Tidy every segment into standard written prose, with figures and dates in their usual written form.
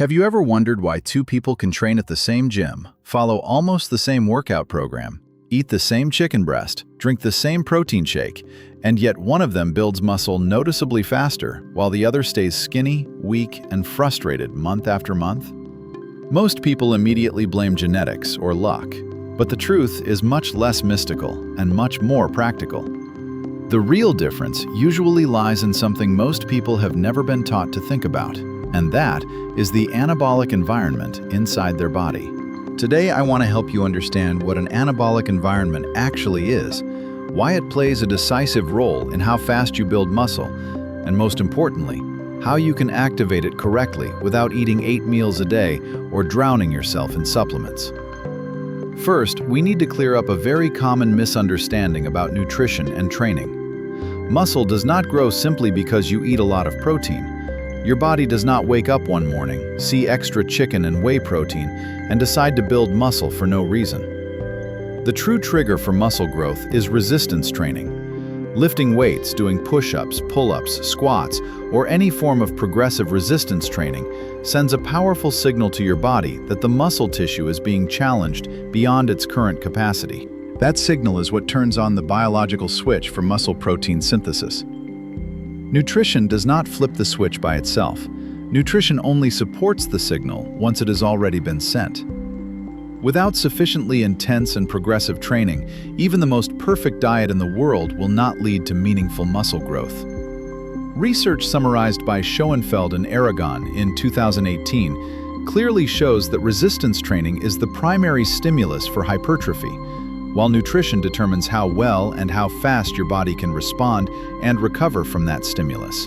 Have you ever wondered why two people can train at the same gym, follow almost the same workout program, eat the same chicken breast, drink the same protein shake, and yet one of them builds muscle noticeably faster while the other stays skinny, weak, and frustrated month after month? Most people immediately blame genetics or luck, but the truth is much less mystical and much more practical. The real difference usually lies in something most people have never been taught to think about, and that is the anabolic environment inside their body. Today, I want to help you understand what an anabolic environment actually is, why it plays a decisive role in how fast you build muscle, and most importantly, how you can activate it correctly without eating 8 meals a day or drowning yourself in supplements. First, we need to clear up a very common misunderstanding about nutrition and training. Muscle does not grow simply because you eat a lot of protein. Your body does not wake up one morning, see extra chicken and whey protein, and decide to build muscle for no reason. The true trigger for muscle growth is resistance training. Lifting weights, doing push-ups, pull-ups, squats, or any form of progressive resistance training sends a powerful signal to your body that the muscle tissue is being challenged beyond its current capacity. That signal is what turns on the biological switch for muscle protein synthesis. Nutrition does not flip the switch by itself. Nutrition only supports the signal once it has already been sent. Without sufficiently intense and progressive training, even the most perfect diet in the world will not lead to meaningful muscle growth. Research summarized by Schoenfeld and Aragon in 2018 clearly shows that resistance training is the primary stimulus for hypertrophy, while nutrition determines how well and how fast your body can respond and recover from that stimulus.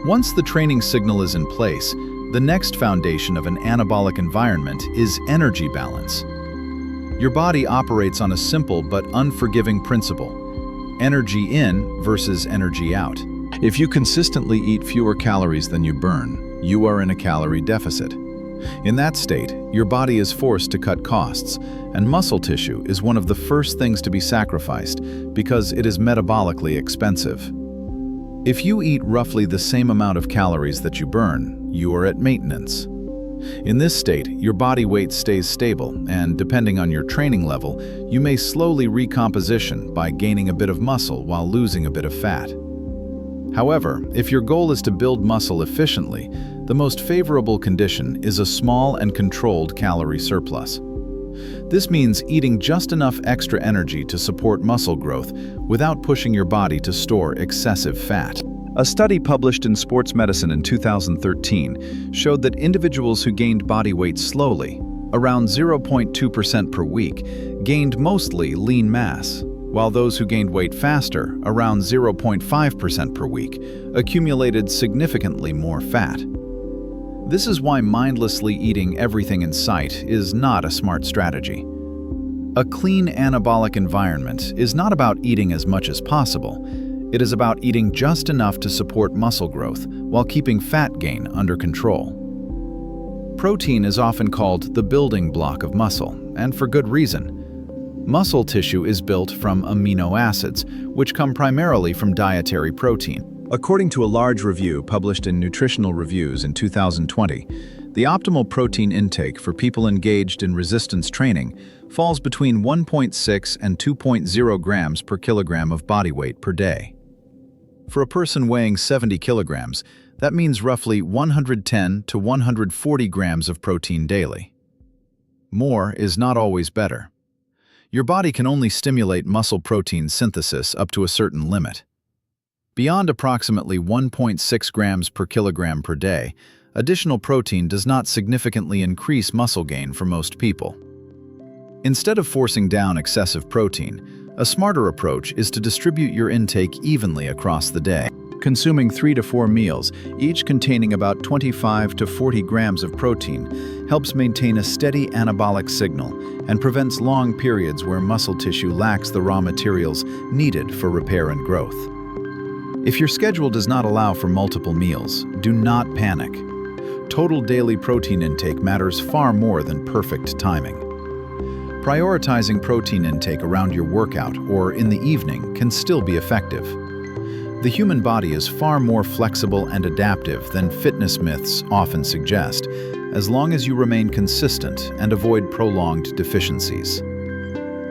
Once the training signal is in place, the next foundation of an anabolic environment is energy balance. Your body operates on a simple but unforgiving principle: energy in versus energy out. If you consistently eat fewer calories than you burn, you are in a calorie deficit. In that state, your body is forced to cut costs, and muscle tissue is one of the first things to be sacrificed because it is metabolically expensive. If you eat roughly the same amount of calories that you burn, you are at maintenance. In this state, your body weight stays stable, and depending on your training level, you may slowly recomposition by gaining a bit of muscle while losing a bit of fat. However, if your goal is to build muscle efficiently, the most favorable condition is a small and controlled calorie surplus. This means eating just enough extra energy to support muscle growth without pushing your body to store excessive fat. A study published in Sports Medicine in 2013 showed that individuals who gained body weight slowly, around 0.2% per week, gained mostly lean mass, while those who gained weight faster, around 0.5% per week, accumulated significantly more fat. This is why mindlessly eating everything in sight is not a smart strategy. A clean anabolic environment is not about eating as much as possible. It is about eating just enough to support muscle growth while keeping fat gain under control. Protein is often called the building block of muscle, and for good reason. Muscle tissue is built from amino acids, which come primarily from dietary protein. According to a large review published in Nutritional Reviews in 2020, the optimal protein intake for people engaged in resistance training falls between 1.6 and 2.0 grams per kilogram of body weight per day. For a person weighing 70 kilograms, that means roughly 110 to 140 grams of protein daily. More is not always better. Your body can only stimulate muscle protein synthesis up to a certain limit. Beyond approximately 1.6 grams per kilogram per day, additional protein does not significantly increase muscle gain for most people. Instead of forcing down excessive protein, a smarter approach is to distribute your intake evenly across the day. Consuming 3 to 4 meals, each containing about 25 to 40 grams of protein, helps maintain a steady anabolic signal and prevents long periods where muscle tissue lacks the raw materials needed for repair and growth. If your schedule does not allow for multiple meals, do not panic. Total daily protein intake matters far more than perfect timing. Prioritizing protein intake around your workout or in the evening can still be effective. The human body is far more flexible and adaptive than fitness myths often suggest, as long as you remain consistent and avoid prolonged deficiencies.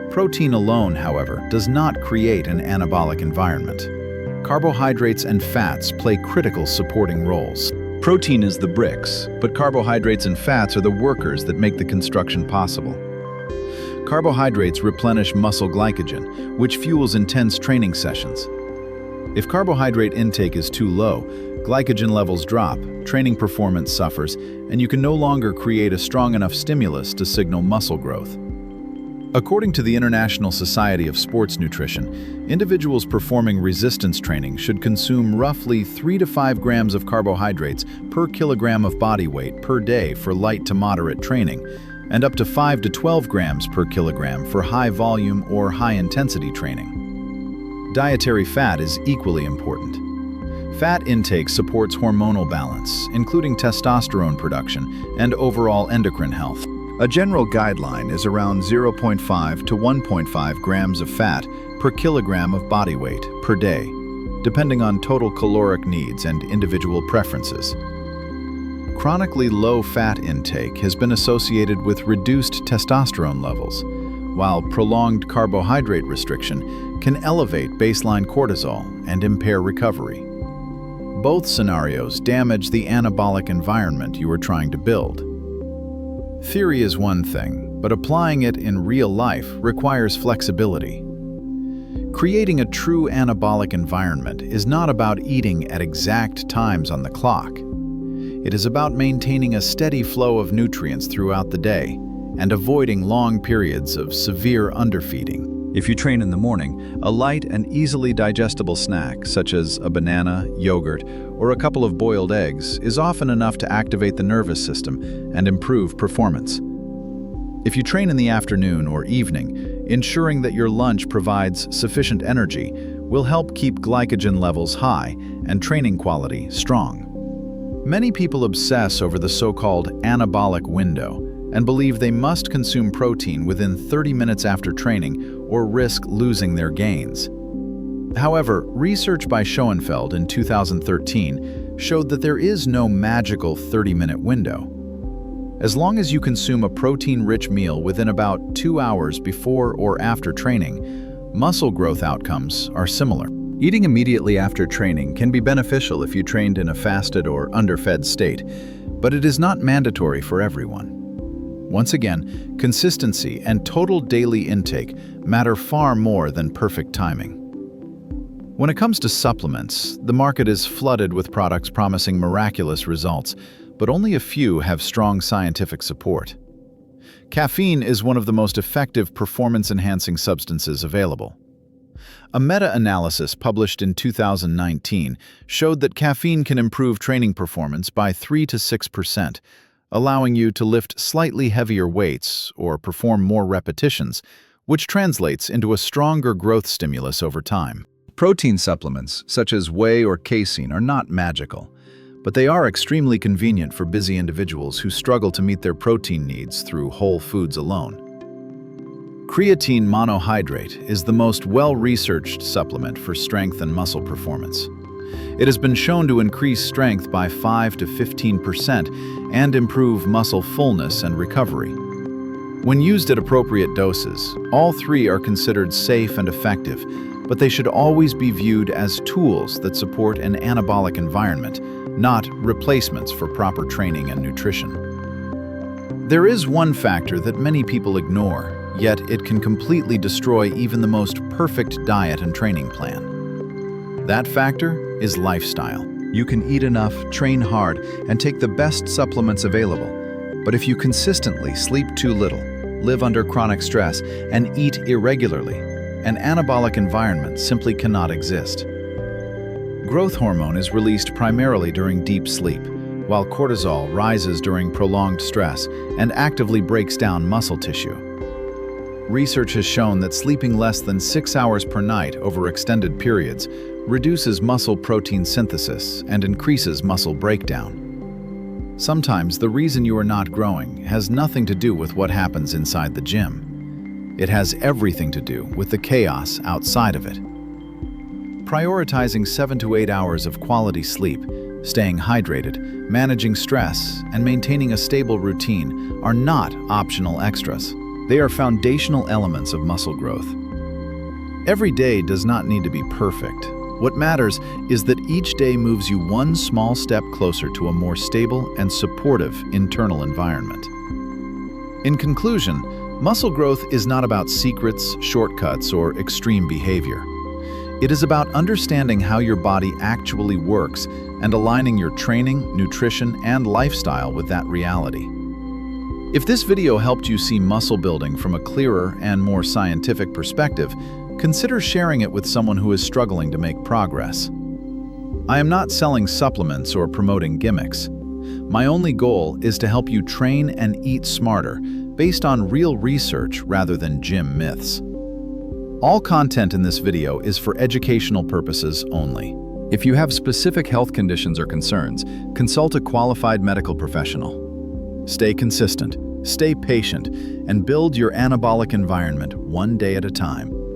Protein alone, however, does not create an anabolic environment. Carbohydrates and fats play critical supporting roles. Protein is the bricks, but carbohydrates and fats are the workers that make the construction possible. Carbohydrates replenish muscle glycogen, which fuels intense training sessions. If carbohydrate intake is too low, glycogen levels drop, training performance suffers, and you can no longer create a strong enough stimulus to signal muscle growth. According to the International Society of Sports Nutrition, individuals performing resistance training should consume roughly 3 to 5 grams of carbohydrates per kilogram of body weight per day for light to moderate training, and up to 5 to 12 grams per kilogram for high volume or high intensity training. Dietary fat is equally important. Fat intake supports hormonal balance, including testosterone production and overall endocrine health. A general guideline is around 0.5 to 1.5 grams of fat per kilogram of body weight per day, depending on total caloric needs and individual preferences. Chronically low fat intake has been associated with reduced testosterone levels, while prolonged carbohydrate restriction can elevate baseline cortisol and impair recovery. Both scenarios damage the anabolic environment you are trying to build. Theory is one thing, but applying it in real life requires flexibility. Creating a true anabolic environment is not about eating at exact times on the clock. It is about maintaining a steady flow of nutrients throughout the day and avoiding long periods of severe underfeeding. If you train in the morning, a light and easily digestible snack, such as a banana, yogurt, or a couple of boiled eggs, is often enough to activate the nervous system and improve performance. If you train in the afternoon or evening, ensuring that your lunch provides sufficient energy will help keep glycogen levels high and training quality strong. Many people obsess over the so-called anabolic window and believe they must consume protein within 30 minutes after training or risk losing their gains. However, research by Schoenfeld in 2013 showed that there is no magical 30-minute window. As long as you consume a protein-rich meal within about 2 hours before or after training, muscle growth outcomes are similar. Eating immediately after training can be beneficial if you trained in a fasted or underfed state, but it is not mandatory for everyone. Once again, consistency and total daily intake matter far more than perfect timing. When it comes to supplements, the market is flooded with products promising miraculous results, but only a few have strong scientific support. Caffeine is one of the most effective performance-enhancing substances available. A meta-analysis published in 2019 showed that caffeine can improve training performance by 3 to 6%, allowing you to lift slightly heavier weights or perform more repetitions, which translates into a stronger growth stimulus over time. Protein supplements, such as whey or casein, are not magical, but they are extremely convenient for busy individuals who struggle to meet their protein needs through whole foods alone. Creatine monohydrate is the most well-researched supplement for strength and muscle performance. It has been shown to increase strength by 5 to 15% and improve muscle fullness and recovery. When used at appropriate doses, all three are considered safe and effective, but they should always be viewed as tools that support an anabolic environment, not replacements for proper training and nutrition. There is one factor that many people ignore, yet it can completely destroy even the most perfect diet and training plan. That factor is lifestyle. You can eat enough, train hard, and take the best supplements available. But if you consistently sleep too little, live under chronic stress, and eat irregularly, an anabolic environment simply cannot exist. Growth hormone is released primarily during deep sleep, while cortisol rises during prolonged stress and actively breaks down muscle tissue. Research has shown that sleeping less than 6 hours per night over extended periods reduces muscle protein synthesis and increases muscle breakdown. Sometimes the reason you are not growing has nothing to do with what happens inside the gym. It has everything to do with the chaos outside of it. prioritizing 7 to 8 hours of quality sleep, staying hydrated, managing stress, and maintaining a stable routine are not optional extras. They are foundational elements of muscle growth. Every day does not need to be perfect. What matters is that each day moves you one small step closer to a more stable and supportive internal environment. In conclusion, muscle growth is not about secrets, shortcuts, or extreme behavior. It is about understanding how your body actually works and aligning your training, nutrition, and lifestyle with that reality. If this video helped you see muscle building from a clearer and more scientific perspective, consider sharing it with someone who is struggling to make progress. I am not selling supplements or promoting gimmicks. My only goal is to help you train and eat smarter based on real research rather than gym myths. All content in this video is for educational purposes only. If you have specific health conditions or concerns, consult a qualified medical professional. Stay consistent, stay patient, and build your anabolic environment one day at a time.